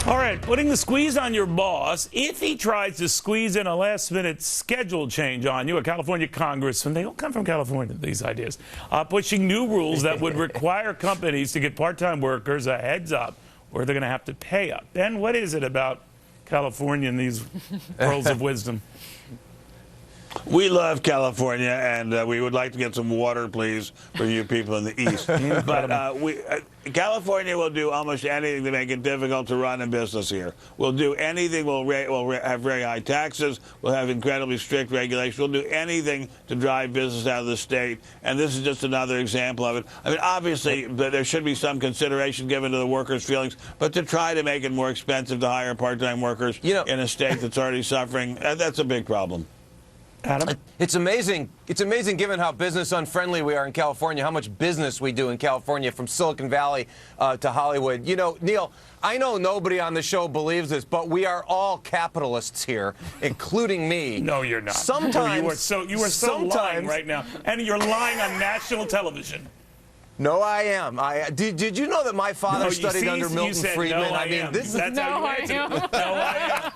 All right, putting the squeeze on your boss if he tries to squeeze in a last-minute schedule change on you. A California congressman, they don't come from California, these ideas, pushing new rules that would require companies to get part-time workers a heads up or they're going to have to pay up. Ben, what is it about California and these pearls of wisdom? We love California, and we would like to get some water, please, for you people in the East. But California will do almost anything to make it difficult to run a business here. We'll do anything. We'll have very high taxes. We'll have incredibly strict regulations. We'll do anything to drive business out of the state. And this is just another example of it. I mean, obviously, there should be some consideration given to the workers' feelings, but to try to make it more expensive to hire part-time workers in a state that's already suffering, that's a big problem. Adam? It's amazing. It's amazing, given how business unfriendly we are in California, how much business we do in California, from Silicon Valley to Hollywood. You know, Neil, I know nobody on the show believes this, but we are all capitalists here, including me. No, you're not. Sometimes you are so lying right now, and you're lying on national television. No, I am. Did you know that my father studied under Milton Friedman? No, I mean, this is how you answered. No, I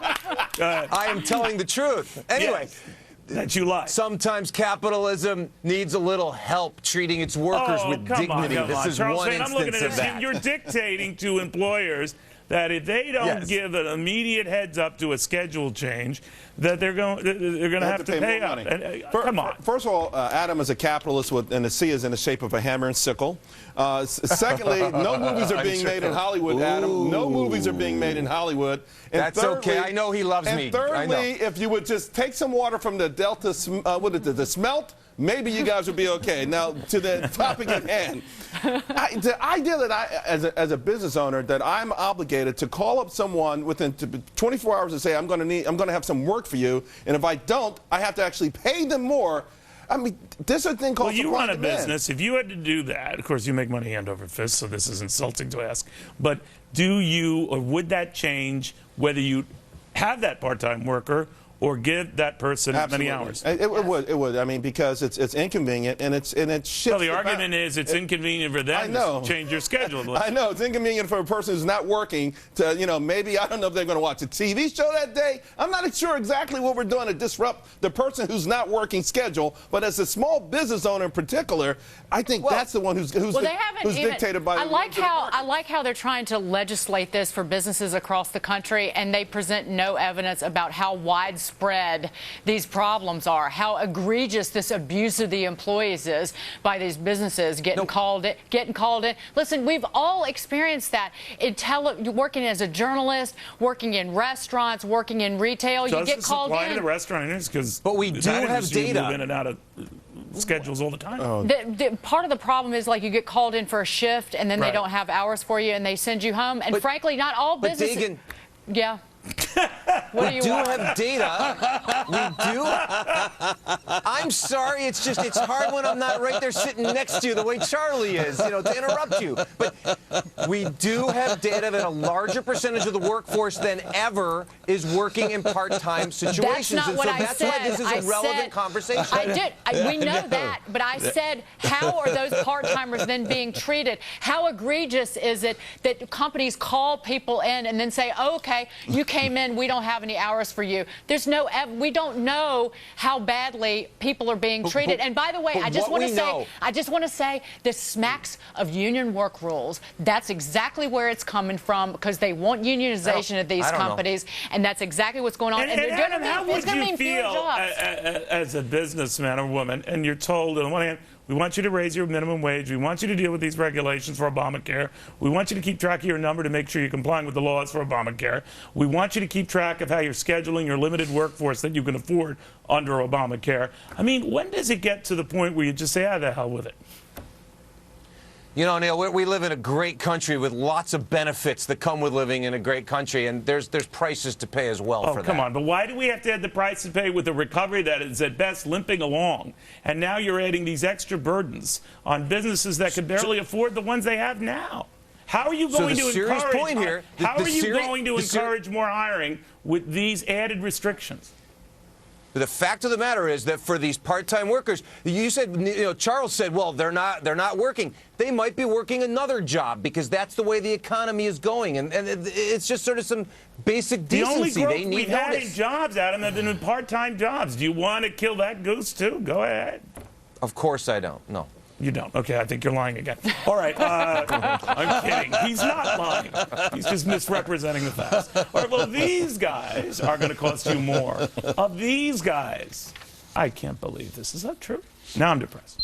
am. I am telling the truth. Anyway. Yes. That you lie. Sometimes capitalism needs a little help treating its workers with dignity. This is Charles one Fane, I'm looking at instance of this. that. You're dictating to employers that if they don't give an immediate heads up to a schedule change, that they're going to have to pay up. Come on. First of all, Adam is a capitalist, and the C is in the shape of a hammer and sickle. Secondly, no movies are being made in Hollywood, Adam. No movies are being made in Hollywood. And that's okay. I know he loves me. And thirdly, if you would just take some water from the Delta, the smelt, maybe you guys would be okay. Now, to the topic at hand. The idea that as a business owner, that I'm obligated to call up someone within 24 hours and say, I'm going to have some work for you, and if I don't, I have to actually pay them more. I mean, there's a thing called supply and demand. Well, you run a business. If you had to do that, of course, you make money hand over fist, so this is insulting to ask. But do you, or would that change whether you have that part-time worker or give that person many hours? It would. I mean, because it's inconvenient, and it shifts. Well, the argument is it's inconvenient for them to change your schedule. I know. It's inconvenient for a person who's not working to, maybe, I don't know if they're going to watch a TV show that day. I'm not sure exactly what we're doing to disrupt the person who's not working schedule, but as a small business owner in particular, I think that's the one who's dictated by I like how they're trying to legislate this for businesses across the country, and they present no evidence about how widespread these problems are, how egregious this abuse of the employees is by these businesses getting called in. Listen, we've all experienced that working as a journalist, working in restaurants, working in retail. You get called in. To the restaurants, but we do have data. Move in and out of schedules all the time. Part of the problem is, like, you get called in for a shift and then they don't have hours for you and they send you home. And frankly, not all businesses. Yeah. We do have data. We do. I'm sorry. It's hard when I'm not right there sitting next to you the way Charlie is, to interrupt you. But we do have data that a larger percentage of the workforce than ever is working in part-time situations. That's not what I said. Why this is a relevant conversation. I did. We know that. But I said, how are those part-timers then being treated? How egregious is it that companies call people in and then say, oh, okay, you came in, we don't have any hours for you. There's we don't know how badly people are being treated. And by the way, I just want to say this smacks of union work rules. That's exactly where it's coming from, because they want unionization of these companies, and that's exactly what's going on. And Adam, how would you feel as a businessman or woman, and you're told on the one hand, we want you to raise your minimum wage. We want you to deal with these regulations for Obamacare. We want you to keep track of your number to make sure you're complying with the laws for Obamacare. We want you to keep track of how you're scheduling your limited workforce that you can afford under Obamacare. I mean, when does it get to the point where you just say, the hell with it? Neil, we live in a great country with lots of benefits that come with living in a great country, and there's prices to pay as well for that. Come on, but why do we have to add the price to pay with a recovery that is at best limping along? And now you're adding these extra burdens on businesses that could barely afford the ones they have now. How are you going to encourage more hiring with these added restrictions? The fact of the matter is that for these part-time workers, you said, Charles said, well, they're not working. They might be working another job because that's the way the economy is going, and it's just sort of some basic decency. The only growth they need we've had in notice. jobs, Adam, have been in part-time jobs. Do you want to kill that goose too? Go ahead. Of course I don't. No. You don't. Okay, I think you're lying again. All right. I'm kidding. He's not lying. He's just misrepresenting the facts. All right, well, these guys are going to cost you more. Of these guys, I can't believe this. Is that true? Now I'm depressed.